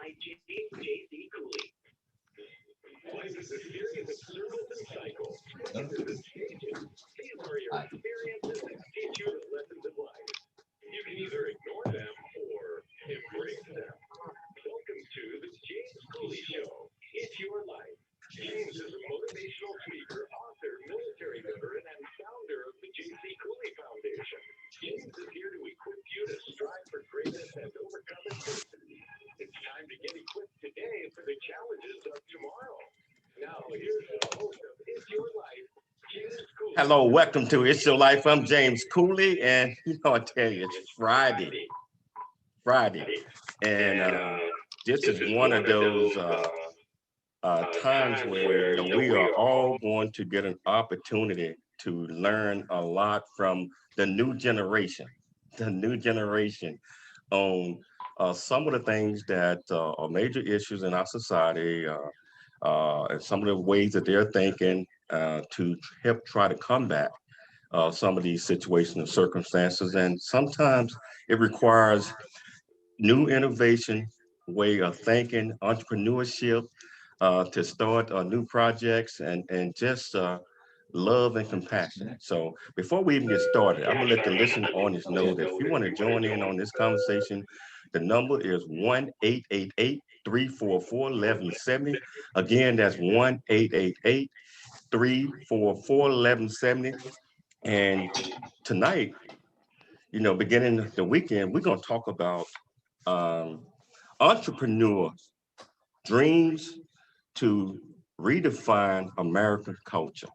J C Cooley. Life is a series of circles and cycles, phases and stages. These are your experiences that teach you the lessons of life. You can either ignore them or embrace them. Welcome to the James Cooley Show. It's your life. James is a motivational speaker, author, military veteran, and founder of the J C Cooley Foundation. James is here to equip you to strive for greatness and overcome adversity. It's time to get equipped today for the challenges of tomorrow. Now, here's the host of It's Your Life, James Cooley. Hello, welcome to It's Your Life. I'm James Cooley, and I tell you, it's Friday. And this is one of those times where we are all going to get an opportunity to learn a lot from the new generation on some of the things that are major issues in our society, and some of the ways that they're thinking to help try to combat some of these situations and circumstances. And sometimes it requires new innovation, way of thinking, entrepreneurship, to start new projects and just love and compassion. So before we even get started, I'm gonna let the listening audience know that if you want to join in on this conversation, the number is 1-888-344-1170. Again, that's 1-888-344-1170. And tonight, beginning the weekend, we're gonna talk about um, entrepreneur dreams to redefine American culture.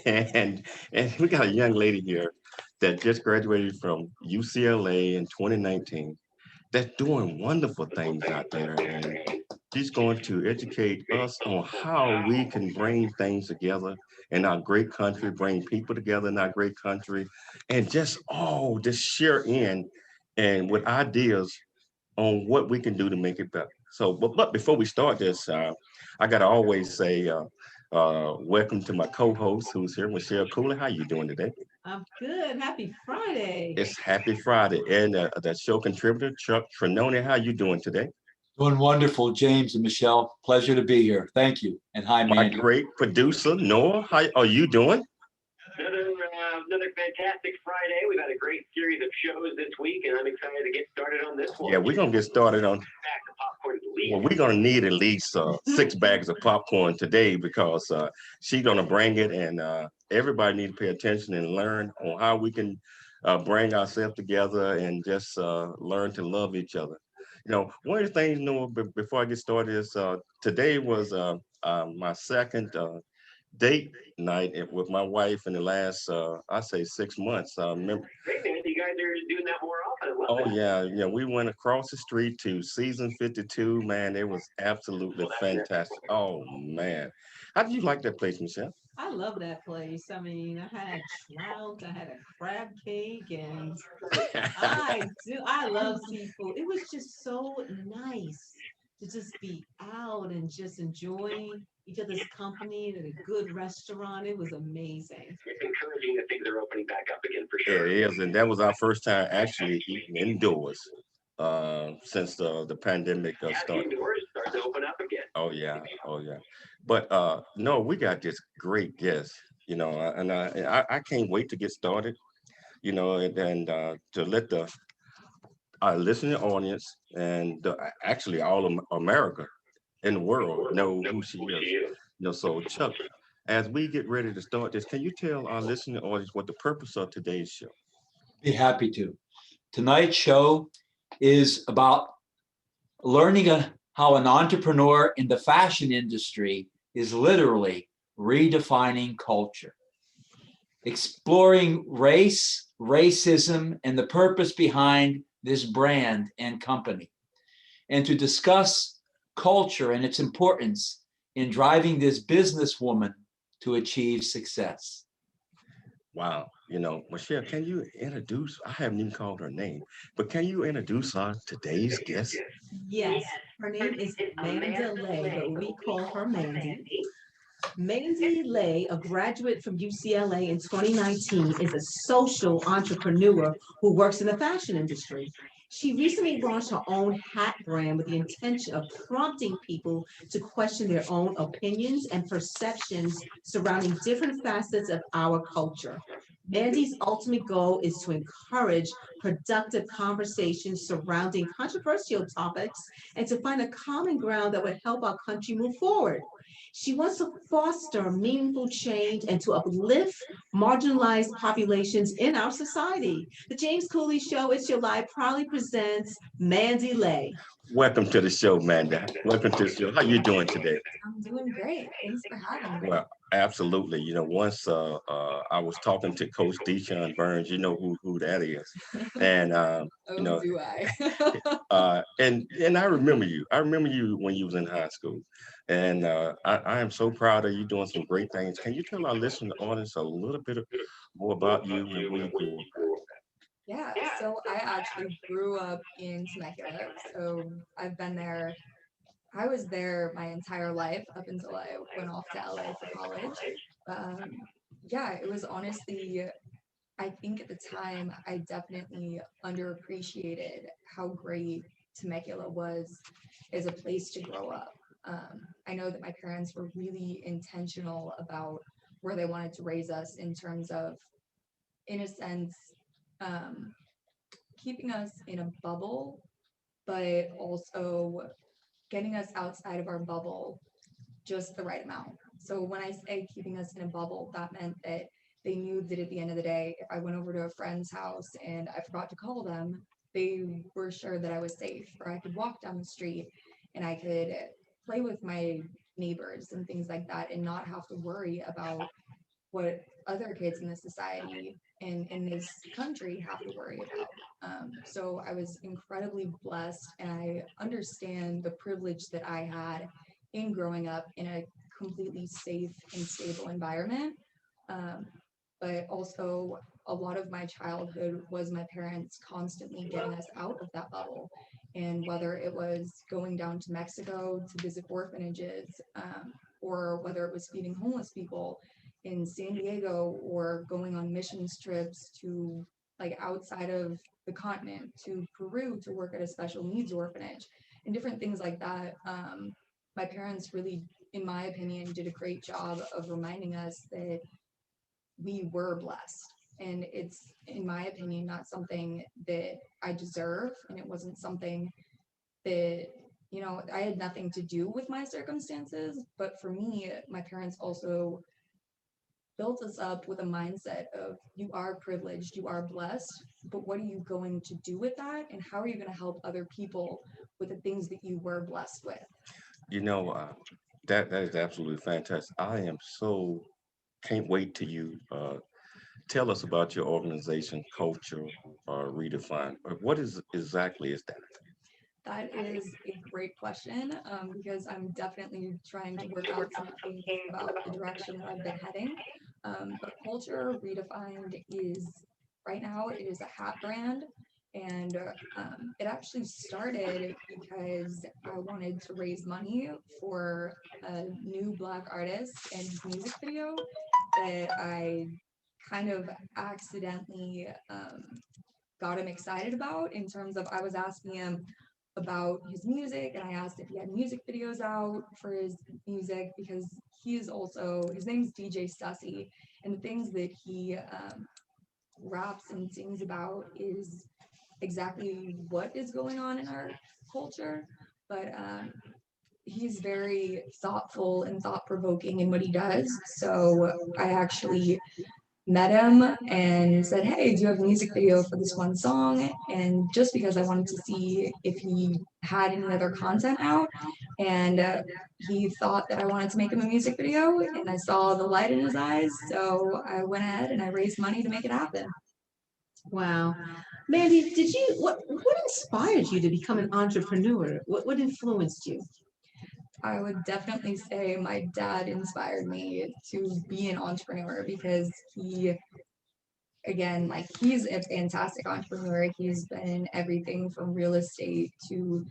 And we got a young lady here that just graduated from UCLA in 2019 that's doing wonderful things out there. And she's going to educate us on how we can bring things together in our great country, bring people together in our great country, and just share in and with ideas on what we can do to make it better. So, but before we start this, I gotta always say, welcome to my co-host who's here, Michelle Cooley. How you doing today? I'm good. Happy Friday. It's Happy Friday, and the show contributor Chuck Trinone. How you doing today? Doing wonderful, James and Michelle. Pleasure to be here. Thank you. And hi, My Mandy. great producer Noah. How are you doing? Another fantastic Friday. We've had a great series of shows this week, and I'm excited to get started on this one. Yeah, we're gonna get started on. Back to popcorn at least. Well, we're gonna need at least 6 bags of popcorn today because she's gonna bring it, and everybody needs to pay attention and learn on how we can bring ourselves together and just learn to love each other. One of the things, Noah, before I get started, is today was my second date night with my wife in the last, I say 6 months. Great, man. You guys are doing that more often. I love Oh that. yeah, we went across the street to season 52. Man, it was absolutely fantastic. Oh man, how did you like that place, Michelle? I love that place. I mean, I had trout, I had a crab cake, and I love seafood. It was just so nice to just be out and just enjoy each other's company at a good restaurant. It was amazing. It's encouraging that things are opening back up again for Yeah, sure. it is, and that was our first time actually eating indoors since the pandemic Yeah, started. doors start to open up again. Oh yeah, oh yeah. But no, we got this great guest, and I can't wait to get started, and to let the our listening audience and actually all of America in the world know who she Who she is. is. So Chuck, as we get ready to start this, can you tell our listening audience what the purpose of today's show? Be happy to. Tonight's show is about learning how an entrepreneur in the fashion industry is literally redefining culture, exploring race, racism, and the purpose behind this brand and company, and to discuss culture and its importance in driving this businesswoman to achieve success. Wow. Michelle, can you introduce? I haven't even called her name, but can you introduce our today's guest? Yes, her name is Amanda Leigh, but we call her Mandy. Mandy Leigh, a graduate from UCLA in 2019, is a social entrepreneur who works in the fashion industry. She recently launched her own hat brand with the intention of prompting people to question their own opinions and perceptions surrounding different facets of our culture. Mandy's ultimate goal is to encourage productive conversations surrounding controversial topics and to find a common ground that would help our country move forward. She wants to foster meaningful change and to uplift marginalized populations in our society. The James Cooley Show, It's Your Life, proudly presents Mandy Leigh. Welcome to the show, Amanda. Welcome to the show. How you doing today? I'm doing great. Thanks for having me. Well, absolutely. Once I was talking to Coach Deshaun Burns, you know who that is, and Oh, do I? and I remember you. I remember you when you was in high school, and I am so proud of you doing some great things. Can you tell our listening audience a little bit more about you and where you grew up? Yeah, so I actually grew up in Temecula. So I've been there. I was there my entire life up until I went off to LA for college. Um, yeah, it was honestly, I think at the time, I definitely underappreciated how great Temecula was as a place to grow up. I know that my parents were really intentional about where they wanted to raise us in terms of, in a sense, um, keeping us in a bubble, but also getting us outside of our bubble just the right amount. So when I say keeping us in a bubble, that meant that they knew that at the end of the day, if I went over to a friend's house and I forgot to call them, they were sure that I was safe, or I could walk down the street and I could play with my neighbors and things like that and not have to worry about what other kids in this society and in this country have to worry about. So I was incredibly blessed, and I understand the privilege that I had in growing up in a completely safe and stable environment. Um, but also, a lot of my childhood was my parents constantly getting us out of that bubble. And whether it was going down to Mexico to visit orphanages, or whether it was feeding homeless people in San Diego, or going on missions trips to like outside of the continent to Peru to work at a special needs orphanage and different things like that. My parents really, in my opinion, did a great job of reminding us that we were blessed. And it's, in my opinion, not something that I deserve. And it wasn't something that, I had nothing to do with my circumstances. But for me, my parents also built us up with a mindset of, you are privileged, you are blessed, but what are you going to do with that? And how are you going to help other people with the things that you were blessed with? You know, uh, that is absolutely fantastic. I am so can't wait till you tell us about your organization, culture, Redefine. What is exactly is that? That is a great question, because I'm definitely trying to work out some things about the direction that I've been heading. But Culture Redefined is, right now, it is a hat brand. And it actually started because I wanted to raise money for a new Black artist and his music video that I kind of accidentally got him excited about, in terms of, I was asking him about his music, and I asked if he had music videos out for his music, because he is also, his name's DJ Stussy, and the things that he raps and sings about is exactly what is going on in our culture. But he's very thoughtful and thought-provoking in what he does. So I actually met him and said, hey, do you have a music video for this one song? And just because I wanted to see if he had any other content out, and he thought that I wanted to make him a music video, and I saw the light in his eyes, so I went ahead and I raised money to make it happen. Wow. Mandy, what inspired you to become an entrepreneur? What influenced you? I would definitely say my dad inspired me to be an entrepreneur, because he, again, like, he's a fantastic entrepreneur. He's been everything from real estate to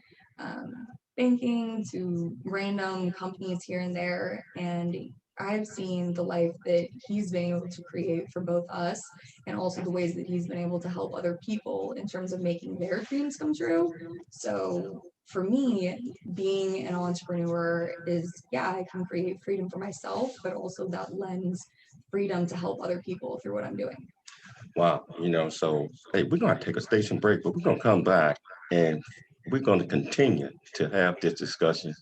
banking to random companies here and there. And I've seen the life that he's been able to create for both us and also the ways that he's been able to help other people in terms of making their dreams come true. So for me, being an entrepreneur is, yeah, I can create freedom for myself, but also that lends freedom to help other people through what I'm doing. Wow, so hey, we're gonna take a station break, but we're gonna come back and we're gonna continue to have this discussion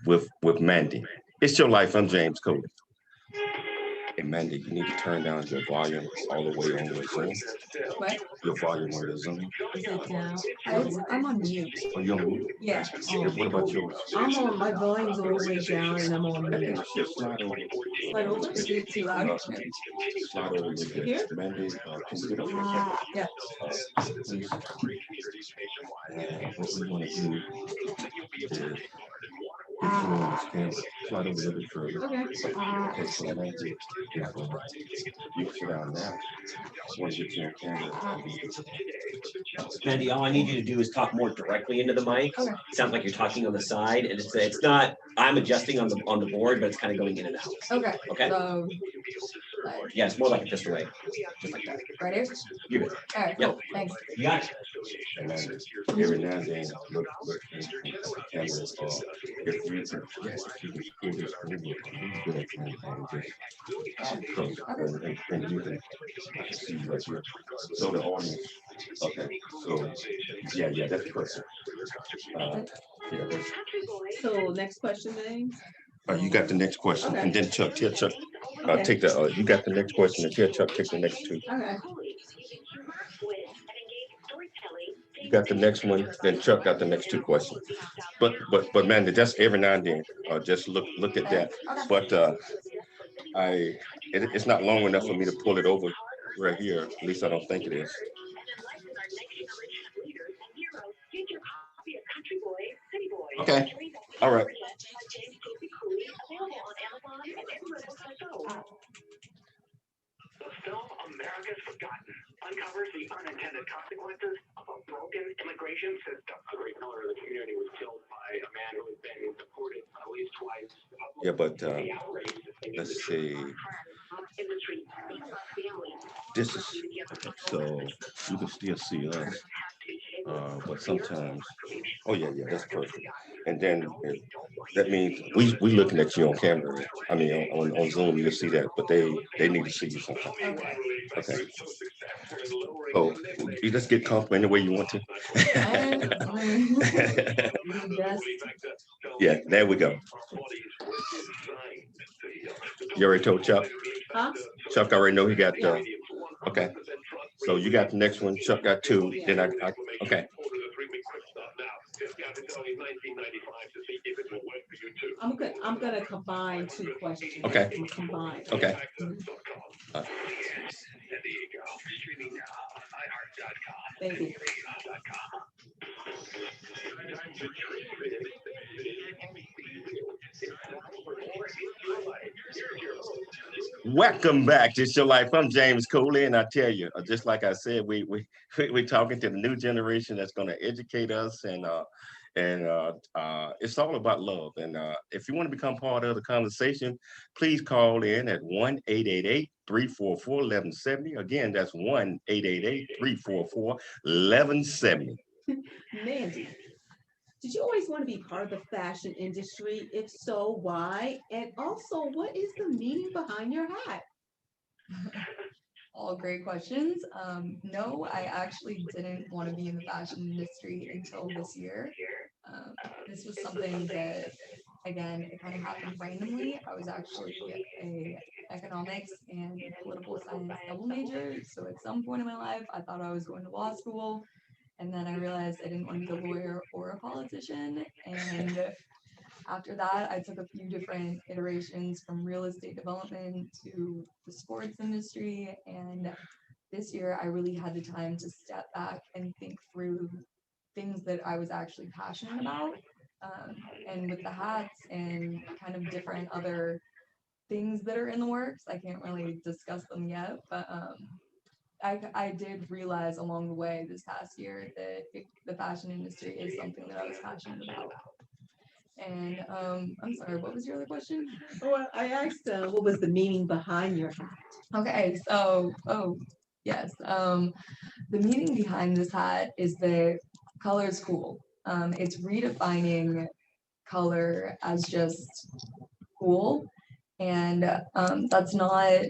with Mandy. It's your life. I'm James Cooley. Hey, Mandy, you need to turn down your volume all the way on your Zoom. What? Your volume on your Zoom. Is it down? I'm on mute. Oh, you're on mute? Yeah. Yeah, what about yours? I'm on, my volume's all the way down and I'm on Okay, mute. just slide over. Slide over? Is it too loud? Uh, slide over a little bit. Here? Mandy, can you get over here? Yeah. Please. What we want to do is put you on this camera. Slide over a little bit further. Okay. Okay, so Mandy, yeah, you can sit down now. I want to get you on camera. Mandy, all I need you to do is talk more directly into the mic. Okay. Sounds like you're talking on the side, and it's not. I'm adjusting on the board, but it's kind of going in and out. Okay. Okay. So, Yeah, it's more like a fist away, just like that. ready? You're good. All right. Yep. Cool. Thanks. You got it. And then every now and then, look in the camera. If you can, yes, if you can pull this over a little bit and just close, and you can see right here. So the audience, okay, so yeah, that's perfect. Yeah, that's, So next question, May? you got the next question, and then Chuck, tell Chuck, Okay. take the, you got the next question, and tell Chuck, take the next two. Okay. You got the next one, then Chuck got the next two questions. But man, just every now and then, just look at that. But it's not long enough for me to pull it over right here. At least I don't think it is. Okay. All right. The film America's Forgotten uncovers the unintended consequences of a broken immigration system. A great pillar of the community was killed by a man who has been deported at least twice. Yeah, but let's see. This is so you can still see us, but sometimes. Oh yeah, that's perfect. And then that means we looking at you on camera. I mean, on Zoom, you'll see that, but they need to see you sometimes. Okay. So you just get comfortable any way you want to. Yeah, there we go. You already told Chuck? Huh? Chuck already know he got okay. So you got the next one, Chuck got two, then I okay. I'm gonna combine two questions. Okay. Combine. Okay. Baby. Welcome back to Your Life. I'm James Cooley, and I tell you, just like I said, we're talking to the new generation that's going to educate us, and it's all about love. And if you want to become part of the conversation, please call in at 1-888-344-1170. Again, that's 1-888-344-1170. Mandy, did you always want to be part of the fashion industry? If so, why? And also, what is the meaning behind your hat? All great questions. No, I actually didn't want to be in the fashion industry until this year. This was something that, again, it kind of happened randomly. I was actually a economics and political science double major. So at some point in my life, I thought I was going to law school. And then I realized I didn't want to be a lawyer or a politician. And after that, I took a few different iterations from real estate development to the sports industry. And this year, I really had the time to step back and think through things that I was actually passionate about. And with the hats and kind of different other things that are in the works, I can't really discuss them yet, but I did realize along the way this past year that the fashion industry is something that I was passionate about. And I'm sorry, what was your other question? Well, I asked, what was the meaning behind your hat? Okay, so yes, the meaning behind this hat is that color is cool. It's redefining color as just cool, and that's not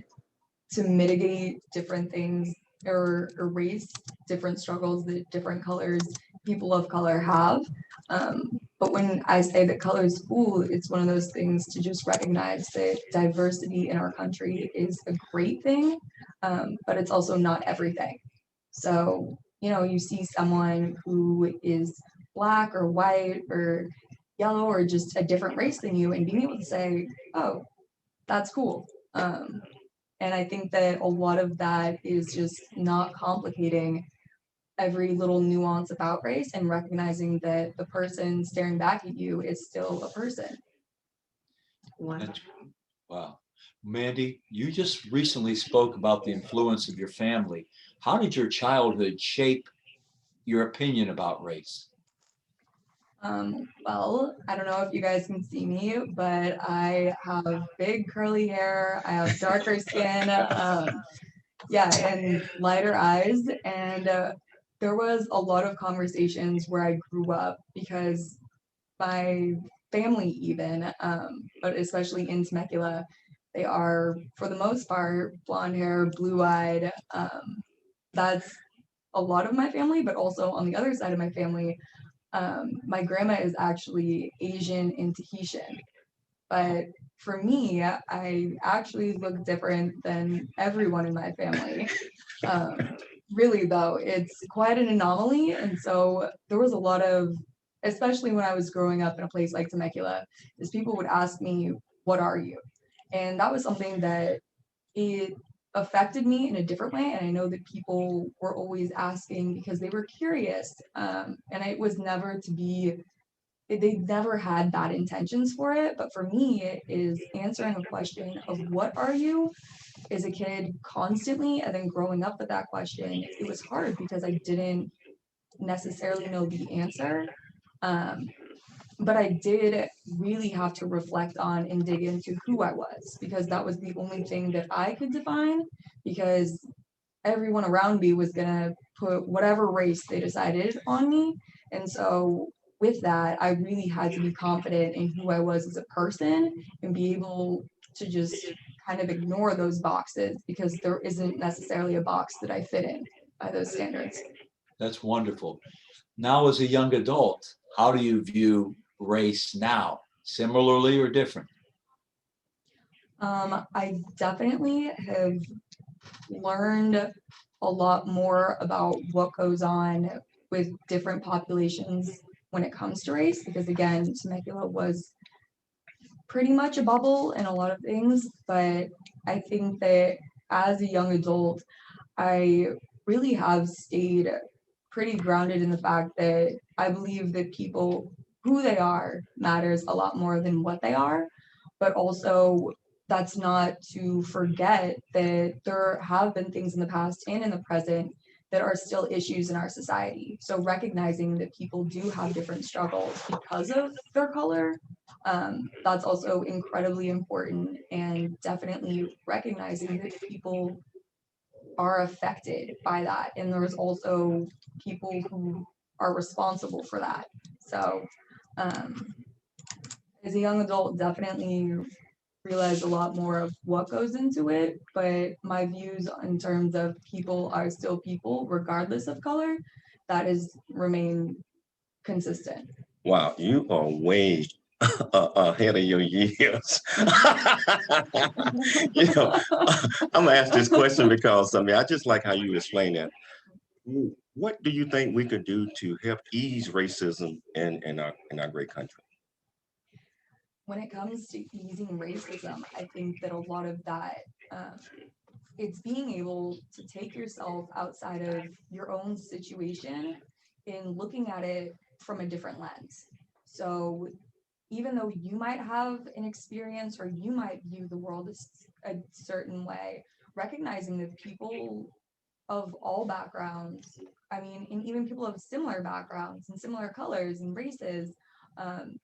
to mitigate different things or erase different struggles that different colors, people of color have. But when I say that color is cool, it's one of those things to just recognize that diversity in our country is a great thing, but it's also not everything. So, you know, you see someone who is black or white or yellow or just a different race than you, and being able to say, oh, that's cool. And I think that a lot of that is just not complicating every little nuance about race and recognizing that the person staring back at you is still a person. Wow. That's- Wow. Mandy, you just recently spoke about the influence of your family. How did your childhood shape your opinion about race? Well, I don't know if you guys can see me, but I have big curly hair. I have darker skin. Yeah, and lighter eyes. And there was a lot of conversations where I grew up because my family, even, but especially in Temecula, they are, for the most part, blonde hair, blue eyed. That's a lot of my family, but also on the other side of my family, my grandma is actually Asian and Tahitian. But for me, I actually look different than everyone in my family. Um, really, though, it's quite an anomaly. And so there was a lot of, especially when I was growing up in a place like Temecula, is people would ask me, "What are you?" And that was something that it affected me in a different way. And I know that people were always asking because they were curious. And it was never to be, they never had bad intentions for it. But for me, it is answering a question of what are you as a kid constantly, and then growing up with that question, it was hard because I didn't necessarily know the answer. Um, but I did really have to reflect on and dig into who I was because that was the only thing that I could define because everyone around me was gonna put whatever race they decided on me. And so with that, I really had to be confident in who I was as a person and be able to just kind of ignore those boxes because there isn't necessarily a box that I fit in by those standards. That's wonderful. Now, as a young adult, how do you view race now? Similarly or different? I definitely have learned a lot more about what goes on with different populations when it comes to race, because again, Temecula was pretty much a bubble in a lot of things, but I think that as a young adult, I really have stayed pretty grounded in the fact that I believe that people, who they are, matters a lot more than what they are. But also, that's not to forget that there have been things in the past and in the present that are still issues in our society. So recognizing that people do have different struggles because of their color, that's also incredibly important, and definitely recognizing that people are affected by that. And there's also people who are responsible for that. So um, as a young adult, definitely realize a lot more of what goes into it, but my views in terms of people are still people, regardless of color, that is remain consistent. Wow, you are way ahead of your years. You know, I'm gonna ask this question because I mean, I just like how you explain that. What do you think we could do to help ease racism in our great country? When it comes to easing racism, I think that a lot of that, um, it's being able to take yourself outside of your own situation and looking at it from a different lens. So even though you might have an experience or you might view the world as a certain way, recognizing that people of all backgrounds, I mean, and even people of similar backgrounds and similar colors and races, um,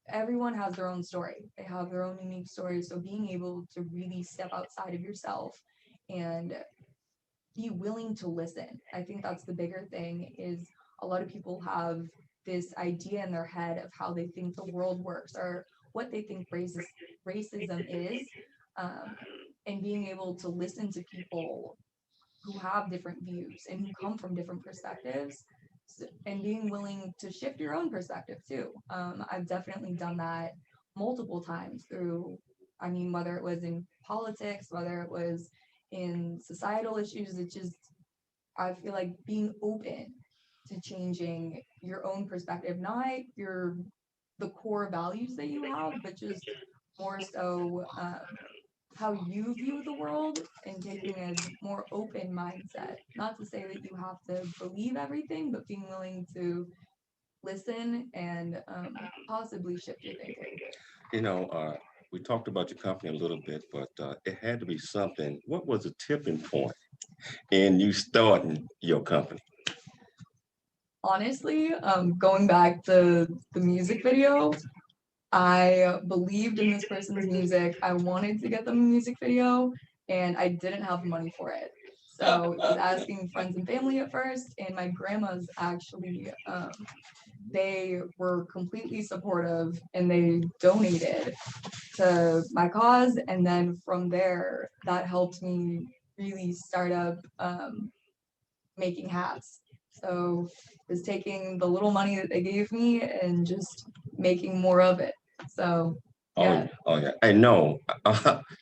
everyone has their own story. They have their own unique story. So being able to really step outside of yourself and be willing to listen. I think that's the bigger thing is a lot of people have this idea in their head of how they think the world works or what they think racism is. And being able to listen to people who have different views and who come from different perspectives and being willing to shift your own perspective too. I've definitely done that multiple times through, I mean, whether it was in politics, whether it was in societal issues, it just, I feel like being open to changing your own perspective, not the core values that you have, but just more so how you view the world and taking a more open mindset. Not to say that you have to believe everything, but being willing to listen and possibly shift your thinking. You know, we talked about your company a little bit, but it had to be something. What was a tipping point in you starting your company? Honestly, going back to the music video, I believed in this person's music. I wanted to get them a music video, and I didn't have the money for it. So I was asking friends and family at first, and my grandma's actually, they were completely supportive and they donated to my cause. And then from there, that helped me really start up making hats. So it was taking the little money that they gave me and just making more of it. So yeah. Oh yeah. I know.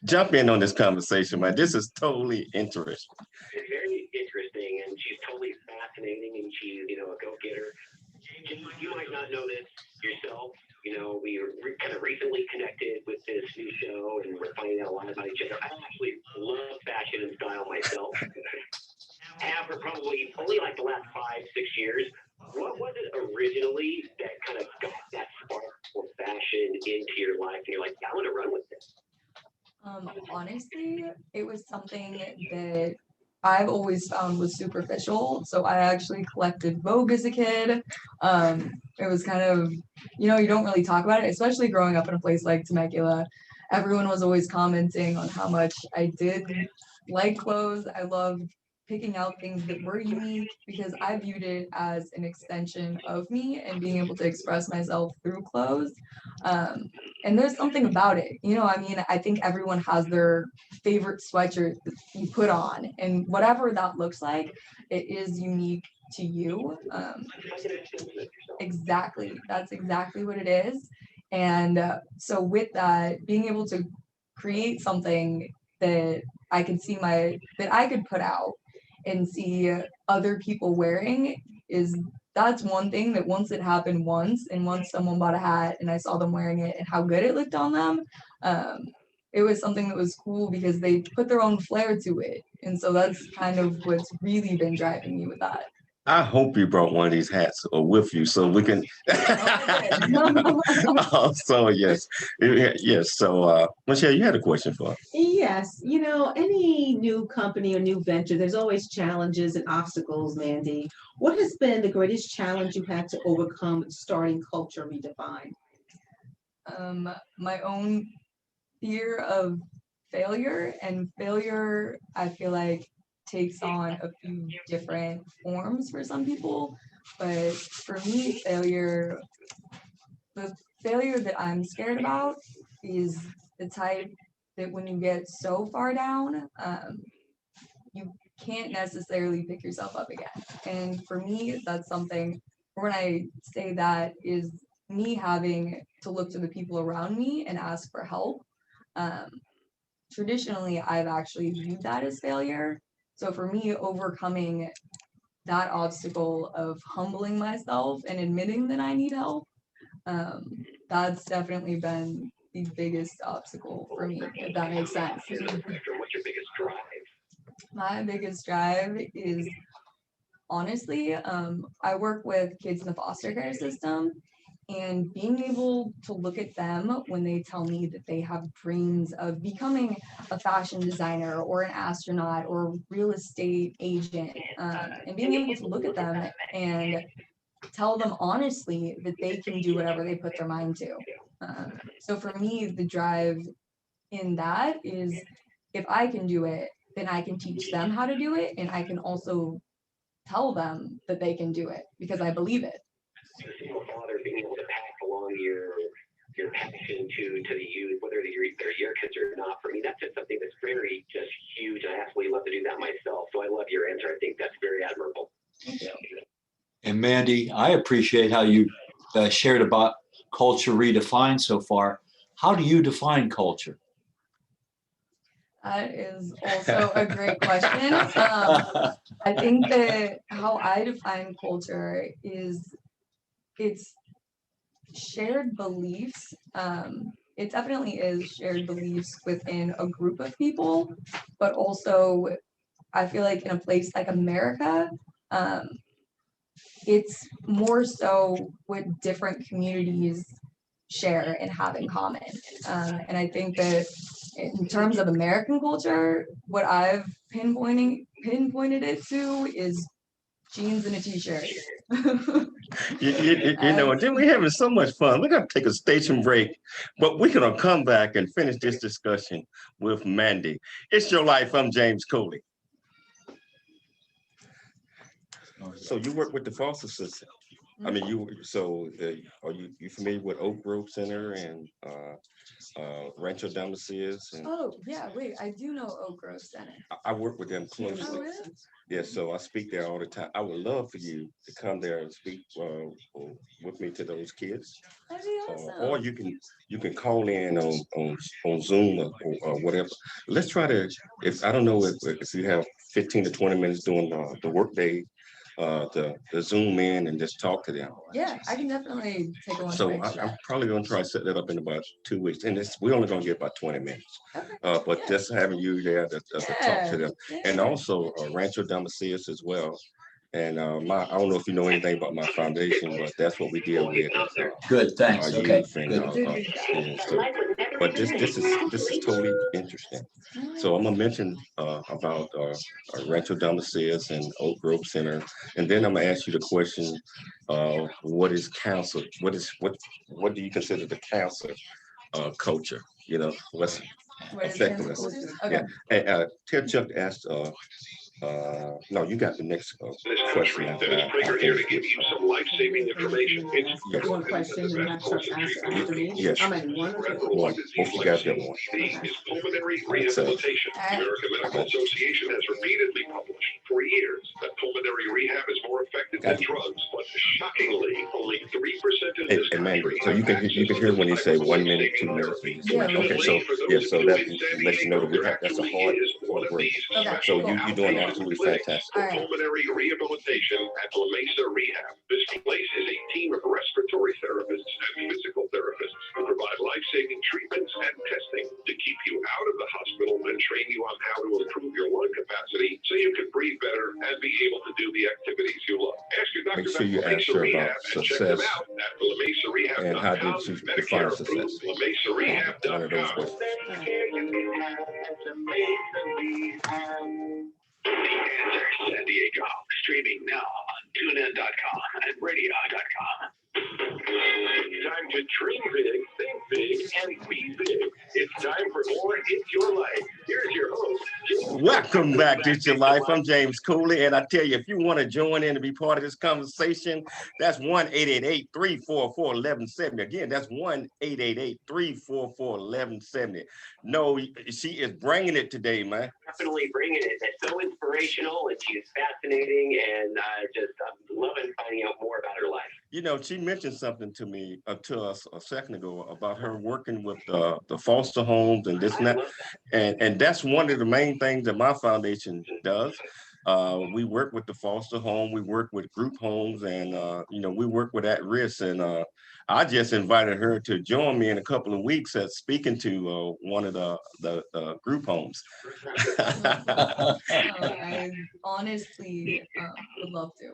Jump in on this conversation, man. This is totally interesting. It's very interesting, and she's totally fascinating, and she's, a go-getter. You might not know this yourself. We were kind of recently connected with this new show, and we're finding out a lot about each other. I actually love fashion and style myself. Have for probably only like the last 5-6 years. What was it originally that kind of got that spark for fashion into your life? And you're like, I want to run with this. Honestly, it was something that I've always found was superficial. So I actually collected Vogue as a kid. It was kind of, you don't really talk about it, especially growing up in a place like Temecula. Everyone was always commenting on how much I did like clothes. I loved picking out things that were unique because I viewed it as an extension of me and being able to express myself through clothes. And there's something about it, I think everyone has their favorite sweatshirt that you put on, and whatever that looks like, it is unique to you. Exactly, that's exactly what it is. And so with that, being able to create something that I could that I could put out and see other people wearing that's one thing that once it happened once, and once someone bought a hat and I saw them wearing it and how good it looked on them, it was something that was cool because they put their own flair to it. And so that's kind of what's really been driving me with that. I hope you brought one of these hats with you so we can. So yes, yes. So Michelle, you had a question for us. Yes, any new company or new venture, there's always challenges and obstacles, Mandy. What has been the greatest challenge you had to overcome starting Culture Redefined? My own fear of failure, and failure, I feel like, takes on a few different forms for some people. But for me, the failure that I'm scared about is the type that when you get so far down, you can't necessarily pick yourself up again. And for me, that's something, when I say that, is me having to look to the people around me and ask for help. Traditionally, I've actually viewed that as failure. So for me, overcoming that obstacle of humbling myself and admitting that I need help, that's definitely been the biggest obstacle for me, if that makes sense. What's your biggest drive? My biggest drive is, honestly, I work with kids in the foster care system, and being able to look at them when they tell me that they have dreams of becoming a fashion designer or an astronaut or real estate agent, and being able to look at them and tell them honestly that they can do whatever they put their mind to. So for me, the drive in that is, if I can do it, then I can teach them how to do it, and I can also tell them that they can do it because I believe it. As a single father, being able to pass along your passion to the youth, whether they're your kids or not, for me, that's just something that's very just huge. I absolutely love to do that myself. So I love your answer. I think that's very admirable. And Mandy, I appreciate how you shared about culture redefined so far. How do you define culture? That is also a great question. I think that how I define culture is it's shared beliefs. It definitely is shared beliefs within a group of people, but also I feel like in a place like America, it's more so what different communities share and have in common. And I think that in terms of American culture, what I've pinpointed it to is jeans and a t-shirt. You know, and then we're having so much fun. We're gonna take a station break, but we're gonna come back and finish this discussion with Mandy. It's Your Life. I'm James Cooley. So you work with the foster system. I mean, are you familiar with Oak Grove Center and Rancho Damascus? And Oh yeah, wait, I do know Oak Grove Center. I work with them Oh, closely. really? Yeah, so I speak there all the time. I would love for you to come there and speak with me to those kids. That'd be awesome. Or you can call in on Zoom or whatever. Let's try to, if I don't know if you have 15 to 20 minutes during the workday, the Zoom in and just talk to them. Yeah, I can definitely take a lunch So break for I'm that. probably gonna try to set that up in about 2 weeks, and we're only gonna get about 20 minutes. Okay. But Yeah. just having you there to talk Yeah, to them, and yeah. also Rancho Damascus as well. And I don't know if you know anything about my foundation, but that's what we deal with. Good, thanks. Our Okay, youth and good. students too. But this is totally interesting. So I'm gonna mention about Rancho Damascus and Oak Grove Center, and then I'm gonna ask you the question: what is council? What do you consider the council culture? You know, what's What is affecting cancel us? culture? Yeah. Okay. And Ted Chuck asked. No, you got the next This question country after that is that. triggered here to give you some life-saving information. It's You want a question and have Chuck answer after me? Yes. I'm at one. One. Both you guys got one. is pulmonary So- rehabilitation. The American Medical Association has repeatedly published for years that pulmonary rehab is more effective than drugs, but shockingly, only 3% in this And Mandy, country. so you can hear when he say 1 minute, 2 minutes. 3 minutes. Yeah, Okay, so yeah, so that lets you know that that's a hard break. Okay, So cool. you're doing absolutely fantastic. All right. Pulmonary rehabilitation at La Mesa Rehab. This place is a team of respiratory therapists and physical therapists who provide life-saving treatments and testing to keep you out of the hospital and train you on how to improve your lung capacity so you can breathe better and be able to do the activities you love. Ask your doctor Make sure you about La ask Mesa her Rehab about and check them success out at LaMesaRehab.com. and how did you define Medicare success? approved, LaMesaRehab.com. One of those questions. The Answer San Diego, streaming now on TuneIn.com and Radio.com. It's time to dream big, think big, and be big. It's time for more It's Your Life. Here's your host, James. Welcome back to It's Your Life. I'm James Cooley, and I tell you, if you want to join in and be part of this conversation, that's 1-888-344-1170. Again, that's 1-888-344-1170. No, she is bringing it today, man. Definitely bringing it. It's so inspirational, and she's fascinating, and I'm loving finding out more about her life. You know, she mentioned something to me, to us a second ago about her working with the foster homes and this and that. And that's one of the main things that my foundation does. We work with the foster home, we work with group homes, and, you know, we work with at-risk. And I just invited her to join me in a couple of weeks at speaking to one of the group homes. I honestly would love to.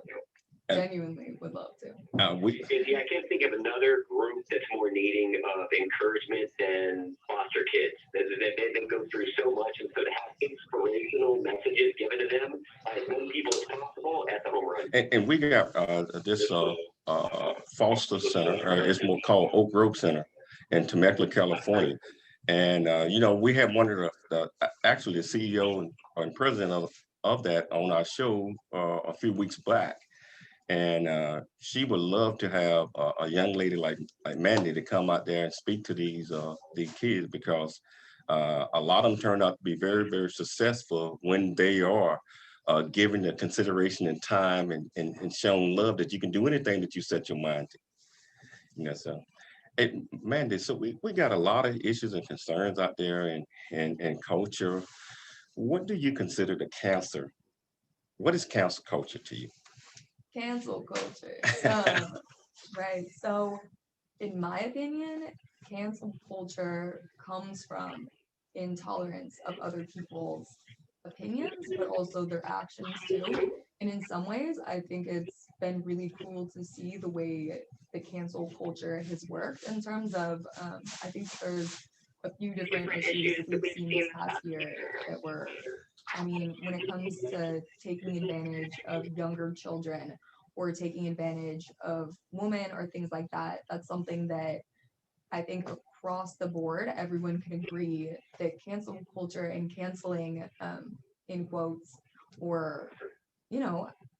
Genuinely would love to. Yeah, I can't think of another group that's more needing of encouragement than foster kids. They go through so much, and so to have inspirational messages given to them by as many people as possible, that's a home run. And we got this Foster Center, or it's more called Oak Grove Center in Temecula, California. And, we had one of actually the CEO and president of that on our show a few weeks back. And she would love to have a young lady like Mandy to come out there and speak to these kids, because a lot of them turned out to be very, very successful when they are given the consideration and time and shown love that you can do anything that you set your mind to. So hey, Mandy, so we got a lot of issues and concerns out there and culture. What do you consider the cancer? What is cancel culture to you? Cancel culture. Right. So, in my opinion, cancel culture comes from intolerance of other people's opinions, but also their actions too. And in some ways, I think it's been really cool to see the way the cancel culture has worked in terms of, I think there's a few different issues that we've seen this past year that were, I mean, when it comes to taking advantage of younger children or taking advantage of women or things like that, that's something that I think across the board, everyone can agree that cancel culture and canceling, in quotes, or,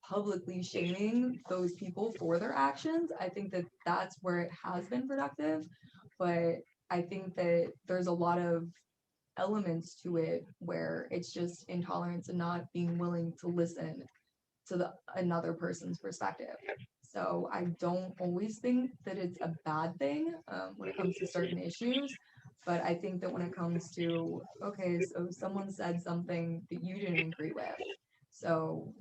publicly shaming those people for their actions, I think that that's where it has been productive. But I think that there's a lot of elements to it where it's just intolerance and not being willing to listen to another person's perspective. So I don't always think that it's a bad thing when it comes to certain issues, but I think that when it comes to, okay, so someone said something that you didn't agree with, so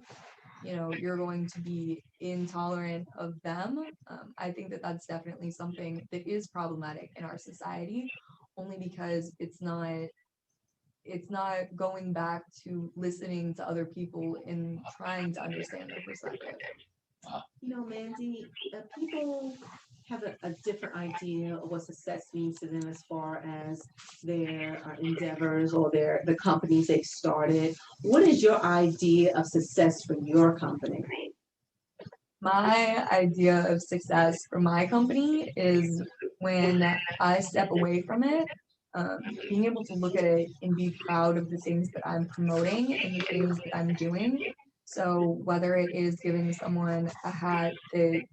you're going to be intolerant of them. I think that that's definitely something that is problematic in our society, only because it's not going back to listening to other people and trying to understand their perspective. Mandy, people have a different idea of what success means to them as far as their endeavors or the companies they started. What is your idea of success for your company? My idea of success for my company is when I step away from it, being able to look at it and be proud of the things that I'm promoting and the things that I'm doing. So whether it is giving someone a hat that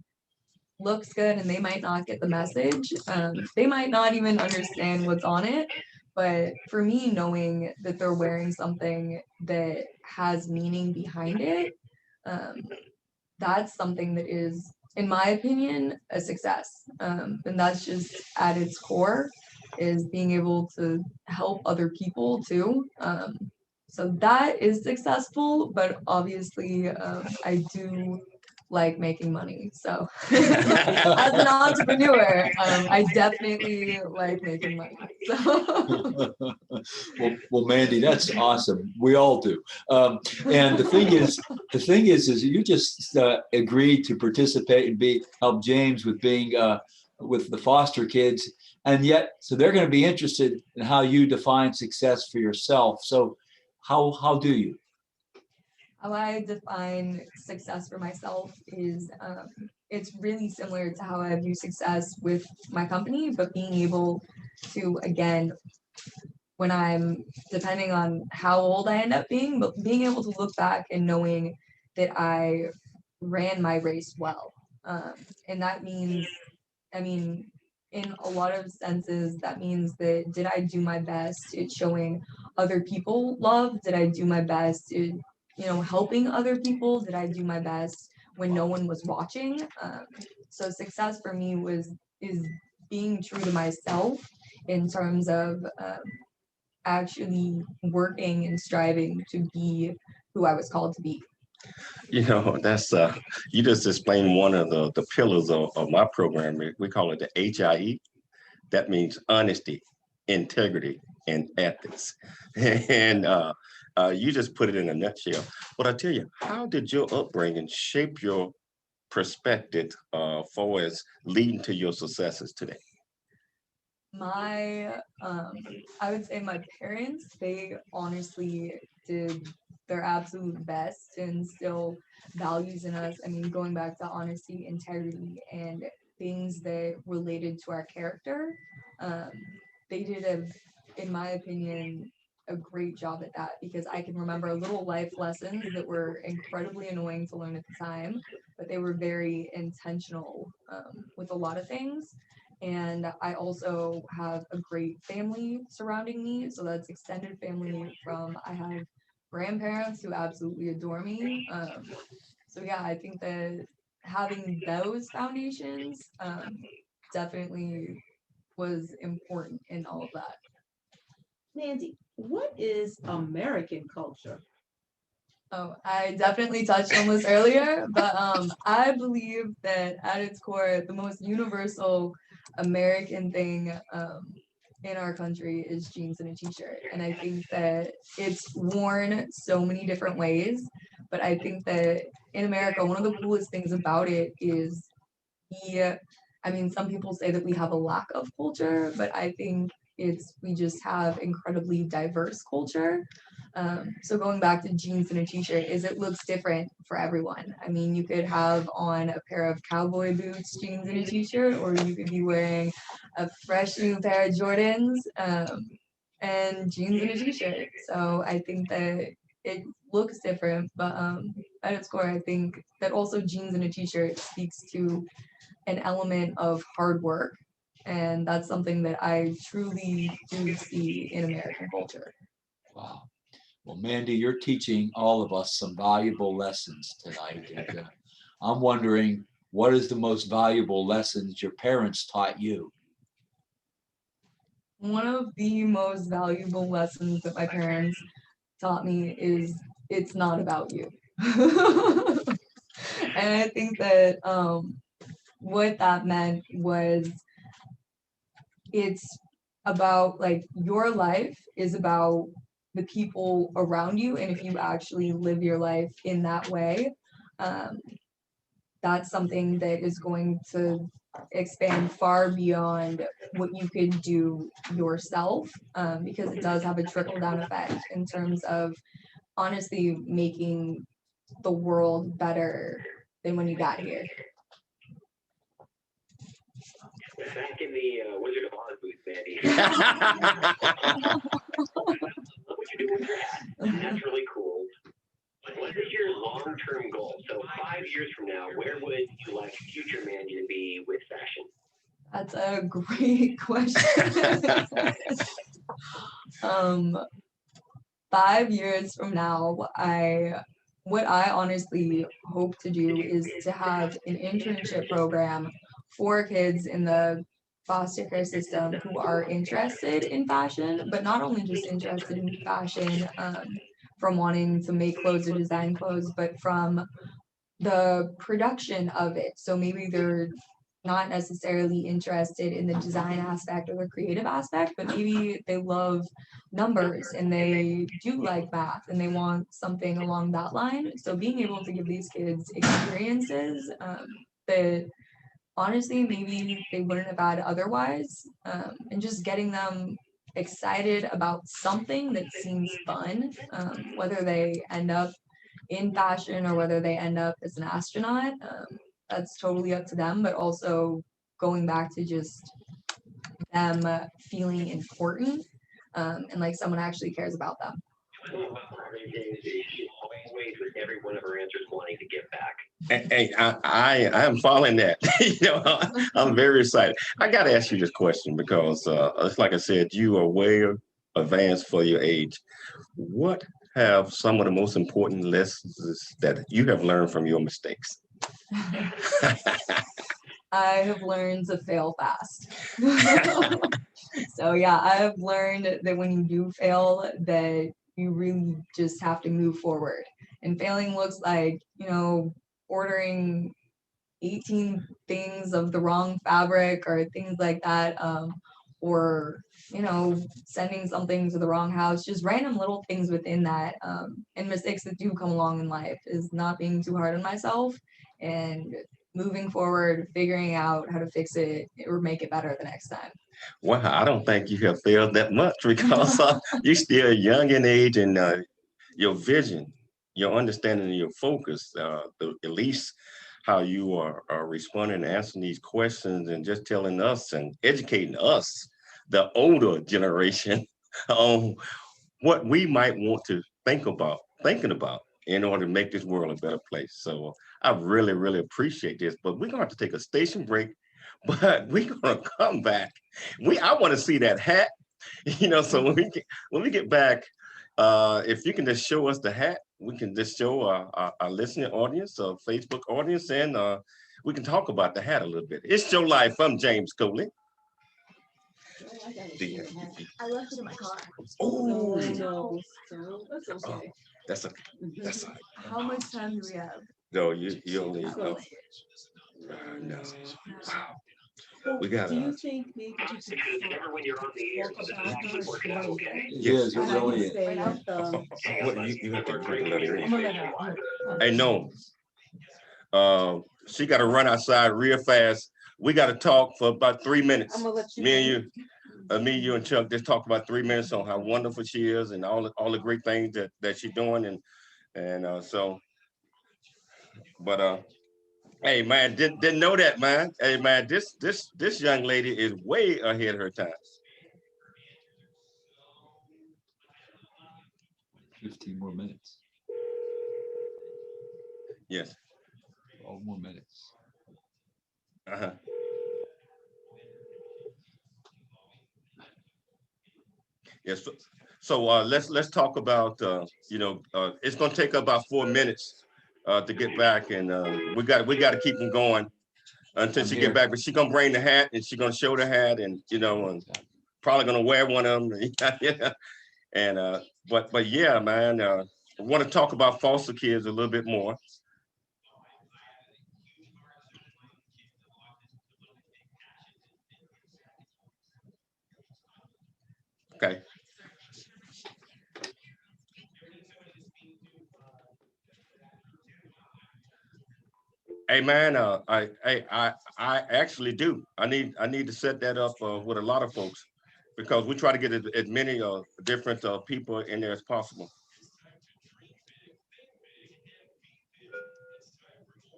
looks good and they might not get the message, they might not even understand what's on it. But for me, knowing that they're wearing something that has meaning behind it, that's something that is, in my opinion, a success. And that's just at its core is being able to help other people too. So that is successful, but obviously I do like making money. So as an entrepreneur, I definitely like making money. So well, Mandy, that's awesome. We all do. And the thing is you just agreed to participate and help James with being with the foster kids, and yet so they're going to be interested in how you define success for yourself. So how do you? How I define success for myself is it's really similar to how I view success with my company, but being able to, again, when I'm, depending on how old I end up being, but being able to look back and knowing that I ran my race well. And that means, I mean, in a lot of senses, that means that did I do my best at showing other people love? Did I do my best at, helping other people? Did I do my best when no one was watching? So success for me is being true to myself in terms of actually working and striving to be who I was called to be. That's you just explained one of the pillars of my program. We call it the HIE. That means honesty, integrity, and ethics. And you just put it in a nutshell. But I tell you, how did your upbringing shape your perspective for as leading to your successes today? I would say my parents, they honestly did their absolute best to instill values in us. I mean, going back to honesty, integrity, and things that related to our character. Um, they did in my opinion, a great job at that, because I can remember little life lessons that were incredibly annoying to learn at the time, but they were very intentional with a lot of things. And I also have a great family surrounding me. So that's extended family from, I have grandparents who absolutely adore me. So yeah, I think that having those foundations definitely was important in all of that. Mandy, what is American culture? Oh, I definitely touched on this earlier, but I believe that at its core, the most universal American thing in our country is jeans and a t-shirt. And I think that it's worn so many different ways, but I think that in America, one of the coolest things about it is I mean, some people say that we have a lack of culture, but I think we just have incredibly diverse culture. So going back to jeans and a t-shirt, is it looks different for everyone. I mean, you could have on a pair of cowboy boots, jeans and a t-shirt, or you could be wearing a fresh new pair of Jordans and jeans and a t-shirt. So I think that it looks different, but at its core, I think that also jeans and a t-shirt speaks to an element of hard work. And that's something that I truly do see in American culture. Wow. Well, Mandy, you're teaching all of us some valuable lessons tonight. And I'm wondering, what is the most valuable lessons your parents taught you? One of the most valuable lessons that my parents taught me is it's not about you. And I think that what that meant was it's about like your life is about the people around you, and if you actually live your life in that way, that's something that is going to expand far beyond what you could do yourself, because it does have a trickle down effect in terms of honestly making the world better than when you got here. Back in the Wizard of Oz booth, Mandy. What would you do with your hat? That's really cool. What is your long-term goal? So 5 years from now, where would you like future Mandy to be with fashion? That's a great question. 5 years from now, what I honestly hope to do is to have an internship program for kids in the foster care system who are interested in fashion, but not only just interested in fashion, from wanting to make clothes or design clothes, but from the production of it. So maybe they're not necessarily interested in the design aspect or the creative aspect, but maybe they love numbers and they do like math and they want something along that line. So being able to give these kids experiences that honestly maybe they wouldn't have had otherwise, and just getting them excited about something that seems fun, whether they end up in fashion or whether they end up as an astronaut, that's totally up to them, but also going back to just them feeling important, and like someone actually cares about them. Always with every one of her answers wanting to give back. Hey, I am following that. I'm very excited. I got to ask you this question because, it's like I said, you are way advanced for your age. What have some of the most important lessons that you have learned from your mistakes? I have learned to fail fast. So yeah, I have learned that when you do fail, that you really just have to move forward. And failing looks like, ordering 18 things of the wrong fabric or things like that, or sending something to the wrong house, just random little things within that, and mistakes that do come along in life, is not being too hard on myself and moving forward, figuring out how to fix it or make it better the next time. Well, I don't think you have failed that much because you're still young in age and your vision your understanding and your focus, at least how you are responding and answering these questions and just telling us and educating us, the older generation, on what we might want to thinking about in order to make this world a better place. So I really, really appreciate this, but we're gonna have to take a station break, but we're gonna come back. I want to see that hat, so when we get back, if you can just show us the hat, we can just show our listening audience, Facebook audience, and we can talk about the hat a little bit. It's Your Life. I'm James Cooley. I left it in my car. Oh, No, so that's okay. that's okay. That's all right. How much time do we have? No, you only Oh, no. Wow. Well, We got do you think maybe we could start Remember when you're on the air, walking this is back actually or working out right okay. It Yes. is, it and I really can is. stay at the. What you have to put the letter I'm in. gonna let her. Hey, no. She got to run outside real fast. We got to talk for about 3 minutes. I'm gonna let you. Me and you, me, you, and Chuck just talk about 3 minutes on how wonderful she is and all the great things that she's doing, and so. But hey man, didn't know that, man. Hey man, this young lady is way ahead of her time. 15 more minutes. Yes. 12 more minutes. Uh-huh. Yes. So let's talk about it's gonna take about 4 minutes to get back, and we got to keep them going until I'm she here. get back. But she gonna bring the hat, and she gonna show the hat, and and probably gonna wear one of them. Yeah. And but yeah, man, I want to talk about foster kids a little bit more. Okay. Hey man, I actually do. I need to set that up with a lot of folks because we try to get as many different people in there as possible.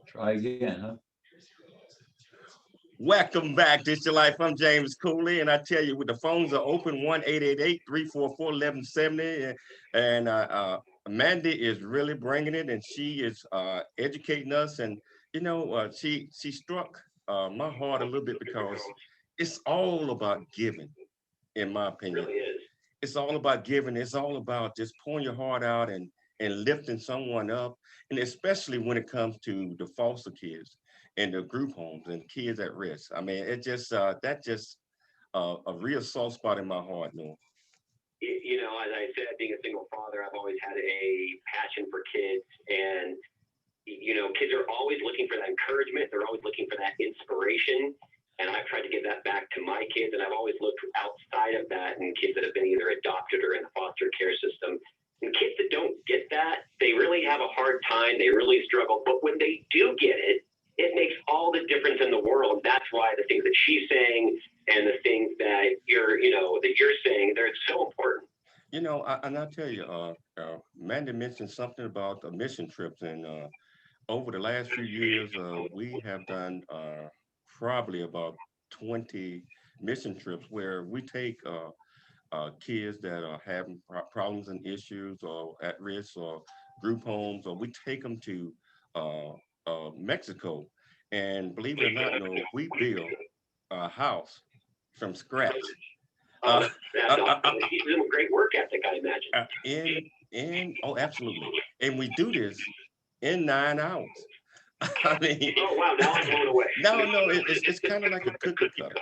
Try again, huh? Welcome back. This Your Life. I'm James Cooley, and I tell you, with the phones are open 1-888-344-1170, and Mandy is really bringing it, and she is educating us, and she struck my heart a little bit because it's all about giving, in my It opinion. really is. It's all about giving. It's all about just pouring your heart out and lifting someone up, and especially when it comes to the foster kids and the group homes and kids at risk. I mean, it just that just a real soft spot in my heart, no. As I said, being a single father, I've always had a passion for kids, and kids are always looking for that encouragement. They're always looking for that inspiration. And I've tried to give that back to my kids. And I've always looked outside of that and kids that have been either adopted or in the foster care system. And kids that don't get that, they really have a hard time. They really struggle. But when they do get it, it makes all the difference in the world. That's why the things that she's saying and the things that you're saying, they're so important. And I tell you, Mandy mentioned something about mission trips, and over the last few years, we have done probably about 20 mission trips where we take kids that are having problems and issues or at risk or group homes, or we take them to uh, Mexico. And believe it or not, no, we build a house from scratch. Oh, Uh, that's awesome. She's doing great work ethic, I imagine. oh, absolutely. And we do this in 9 hours. I mean, Oh, wow. Now I'm blown away. no, it's kind of like a cookie cutter.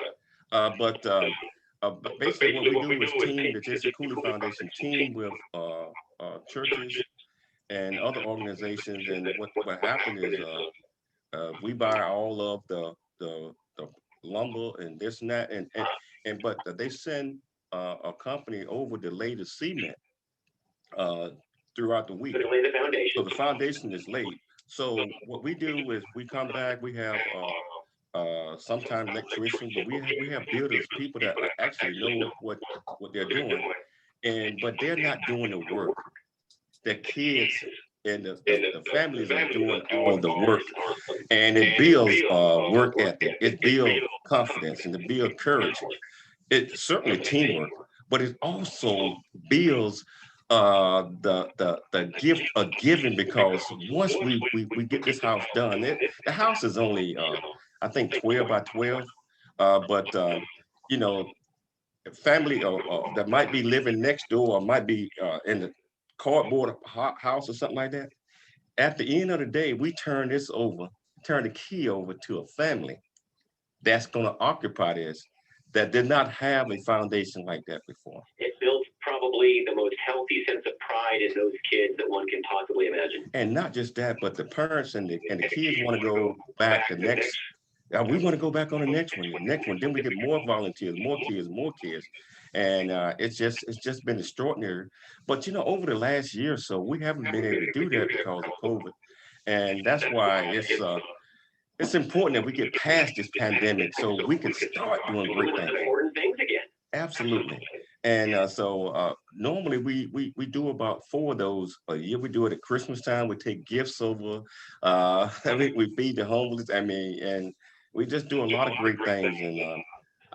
But basically, what we do is team the J C Cooley Foundation, team with churches and other organizations. And what happened is we buy all of the lumber and this and that, but they send a company over to lay the cement uh, throughout the week. So to lay the foundation. So the foundation is laid. So what we do is we come back, we have sometimes electricians, but we have builders, people that actually know what they're doing, but they're not doing the work that kids and the families are doing all the work, and it builds work ethic, it builds confidence, and it builds courage. It's certainly teamwork, but it also builds the gift of giving, because once we get this house done, the house is only I think 12 by 12, but you know, family that might be living next door or might be in the cardboard house or something like that. At the end of the day, we turn the key over to a family that's going to occupy this, that did not have a foundation like that before. It builds probably the most healthy sense of pride in those kids that one can possibly imagine. And not just that, but the parents and the kids want to go back the next. We want to go back on the next one. Then we get more volunteers, more kids, and it's just been extraordinary. But you know, over the last year or so, we haven't been able to do that because of COVID, and that's why it's important that we get past this pandemic so we can start doing great things. Important things again. Absolutely. And so normally we do about 4 of those a year. We do it at Christmas time. We take gifts over. I mean, we feed the homeless. I mean, and we just do a lot of great things. And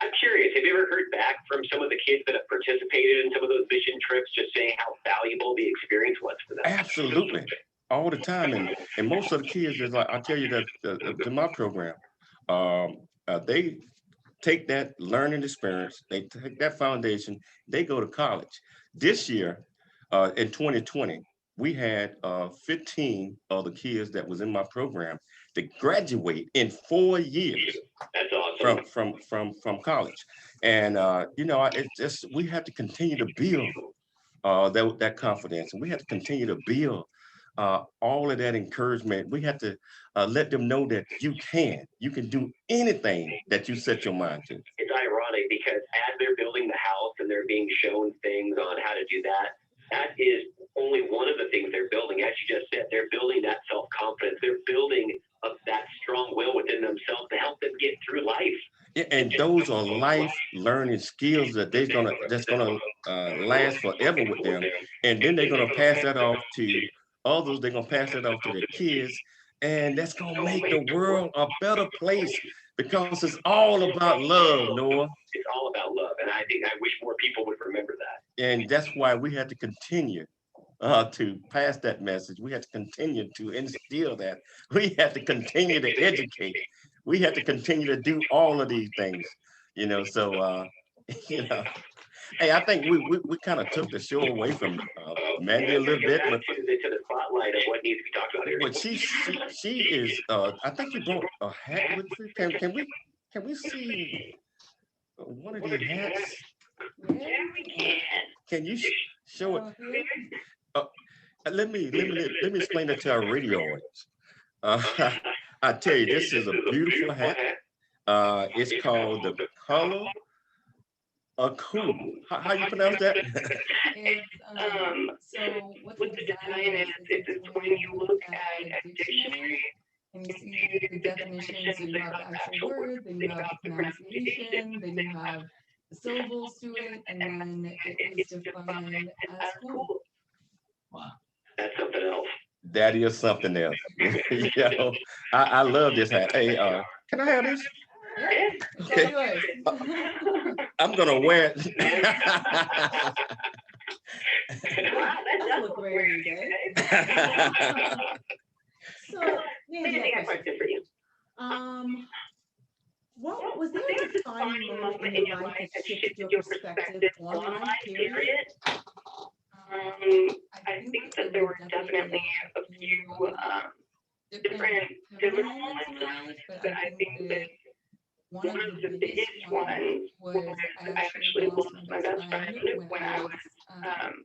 I'm curious, have you ever heard back from some of the kids that have participated in some of those mission trips, just saying how valuable the experience was for them? absolutely, all the time. And most of the kids is like, I tell you that to my program, they take that learning experience, they take that foundation, they go to college. This year, in 2020, we had 15 of the kids that was in my program to graduate in 4 years That's awesome. from college. And you know, it just we have to continue to build that confidence, and we have to continue to build all of that encouragement. We have to let them know that you can do anything that you set your mind to. It's ironic because as they're building the house and they're being shown things on how to do that, that is only one of the things they're building. As you just said, they're building that self-confidence. They're building that strong will within themselves to help them get through life. Yeah, and those are life learning skills that that's gonna last forever with them, and then they're gonna pass that off to others. They're gonna pass that off to their kids, and that's gonna make the world a better place because it's all about love, Noah. It's all about love. And I think I wish more people would remember that. And that's why we had to continue to pass that message. We had to continue to instill that. We had to continue to educate. We had to continue to do all of these things, you know. So, you know, hey, I think we kind of took the show away from Mandy a little bit, but Into the spotlight of what needs to be talked about here. but she is. I think you brought a hat with you. Can we see one of these hats? Yeah. Can you show it? Let me explain that to our radio audience. I tell you, this is a beautiful hat. It's called the color of cool. How you pronounce that? It's, so what the design is, it's when you look at a dictionary and you see the definitions, so you have the actual word, then you have the pronunciation, then you have the syllables to it, and then it is defined as cool. Wow. That's something else. That is something else. You know, I love this hat. Hey, can I have this? Yeah, it's all yours. I'm gonna wear it. That look very good. So, Mandy, I have a question for you. What was there a defining moment in your life that shifted your perspective on life, period? I think that there were definitely a few different pivotal moments in my life, but I think that one of the biggest ones was I actually lost my best friend when I was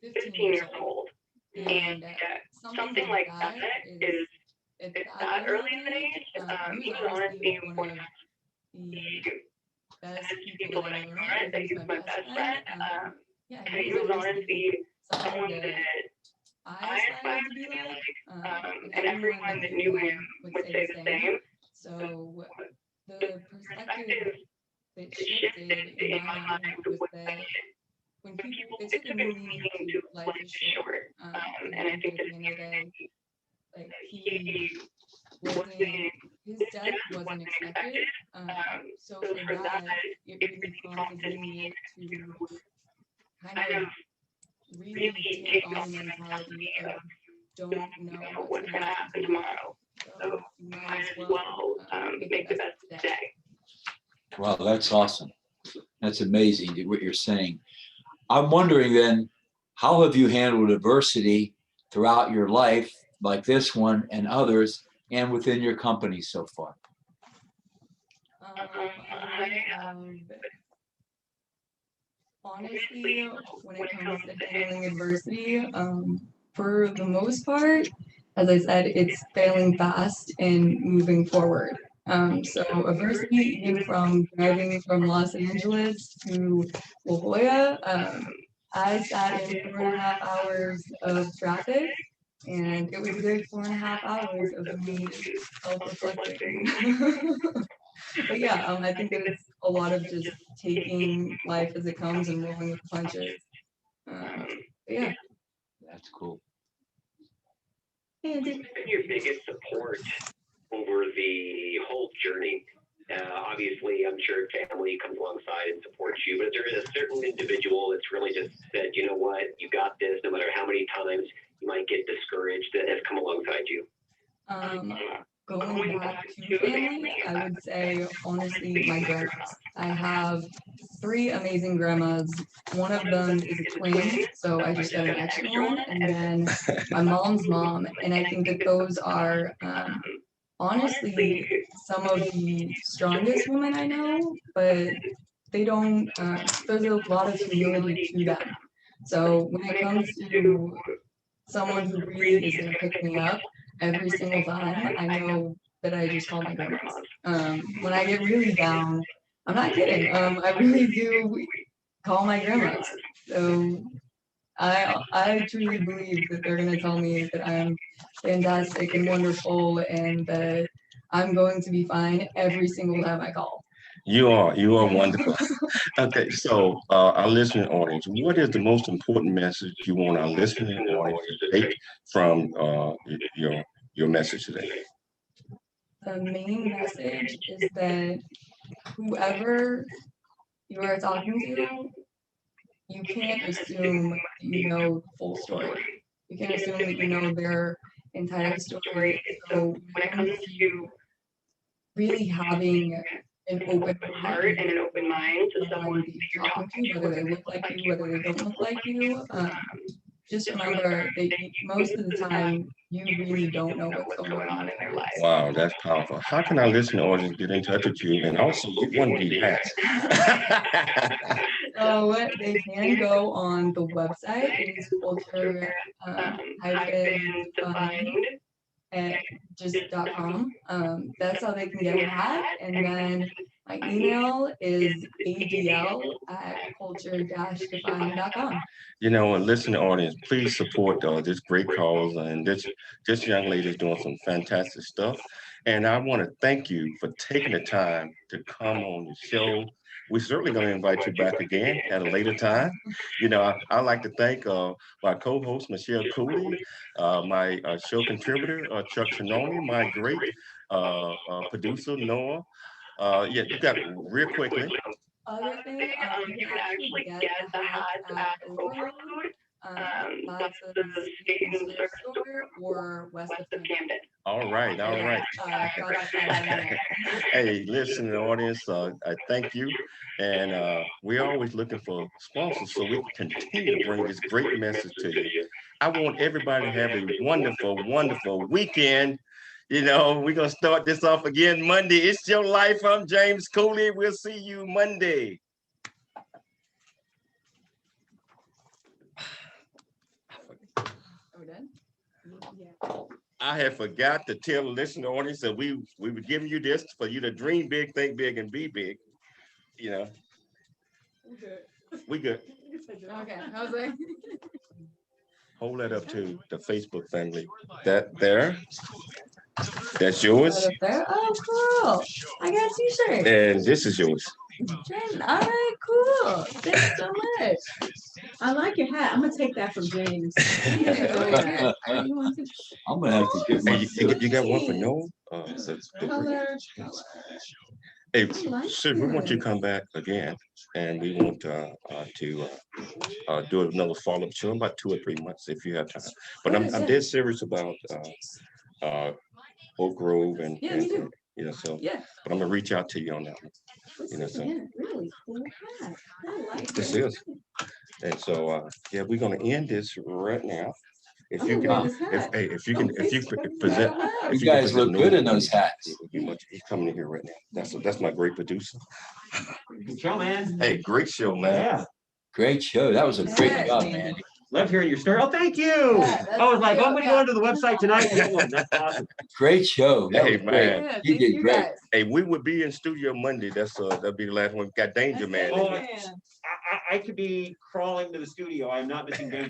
15 years old. And something like that is, at that early of an age, he was honestly one of the best people that I ever met. He was my best friend. Yeah, he was honestly someone that I aspired to be like, and everyone that knew him would say the same. So the perspective that shifted in my mind was that when people, they took a new meaning to life is short, and I think that at the end of the day, like he wasn't, his death wasn't expected. So for that, it really prompted me to kind of really take on the mentality of don't know what's gonna happen tomorrow. So you might as well make the best of the day. Wow, that's awesome. That's amazing what you're saying. I'm wondering then, how have you handled adversity throughout your life, like this one and others, and within your company so far? Honestly, when it comes to handling adversity, for the most part, as I said, it's failing fast and moving forward. So adversity, even from driving from Los Angeles to La Jolla, I sat in 4.5 hours of traffic, and it was a good 4.5 hours of me self-reflecting. But yeah, I think that it's a lot of just taking life as it comes and rolling with the punches. But yeah. That's cool. And What's been your biggest support over the whole journey? Obviously, I'm sure family comes alongside and supports you, but there is a certain individual that's really just said, you know what, you got this, no matter how many times you might get discouraged, that has come alongside you. Going back to family, I would say honestly my grandmas. I have 3 amazing grandmas. One of them is a twin, so I just got an extra one, and then my mom's mom. And I think that those are honestly some of the strongest women I know, but they don't. There's a lot of humility to them. So when it comes to someone who really is going to pick me up every single time, I know that I just call my grandmas. When I get really down, I'm not kidding. I really do call my grandmas. So I truly believe that they're going to tell me that I'm fantastic and wonderful and that I'm going to be fine every single time I call. You are wonderful. Okay, so our listening audience, what is the most important message you want our listening audience to take from your message today? The main message is that whoever you are talking to, you can't assume you know the full story. You can't assume that you know their entire story. So when it comes to really having an open heart and an open mind to someone that you're talking to, whether they look like you, whether they don't look like you, just remember that most of the time you really don't know what's going on in their lives. Wow, that's powerful. How can our listening audience get in touch with you and also get one of these hats? So they can go on the website. It is culture defined at just.com. That's how they can get a hat. And then my email is adl@culture-defined.com. You know, and listening audience, please support this great cause, and this young lady is doing some fantastic stuff. And I want to thank you for taking the time to come on the show. We're certainly going to invite you back again at a later time. You know, I like to thank my co-host, Michelle Cooley, my show contributor, Chuck Trinone, my great producer, Noah. Yeah, you got real quickly. Other thing, you can actually get the hats at Overload. That's a state and thrift store or west of Camden. All right, all right. Hey, listen, audience, I thank you. And we're always looking for sponsors so we can continue to bring this great message to you. I want everybody to have a wonderful, wonderful weekend. You know, we're going to start this off again Monday. It's your life. I'm James Cooley. We'll see you Monday. I had forgot to tell the listening audience that we were giving you this for you to dream big, think big, and be big. You know. We good. Okay, I was like. Hold that up to the Facebook family. That there. That's yours. Up there? Oh, cool. I got a t-shirt. And this is yours. Jen, all right, cool. Thanks so much. I like your hat. I'm gonna take that from James. Yeah, Go okay. hat. You want to- I'm gonna have to get Hey, one too. you got one for Noel? Color. Hey, I like Sid, we want you it. to come back again, and we want to do another follow-up show in about 2 or 3 months if you have time. But I'm Yeah. dead serious about Oak Grove Yeah, me too. you know, so, Yeah. but I'm gonna reach out to you on that one. You know, so Yeah, really cool hat. I like this it. is, and so, yeah, we're gonna end this right now. If I'm you gonna can, wear this hat. if you present, Wow. if You guys present look good in Noel, those hats. it would be much. He's coming in here right now. That's my great producer. Good show, man. Hey, great show, man. Yeah. Great show. That was a great Yeah, job, Mandy. Mandy. Loved hearing your story. Oh, thank you. Yeah, that's I was like, cute, I'm gonna yeah. go into the website tonight. and get one. That's awesome. Great show. That Hey, was great. man. Yeah, You thank did you great. guys. Hey, we would be in studio Monday. That'll be the last one. Got Danger Man. Oh, in it. Yeah. I could be crawling to the studio. I'm not missing Danger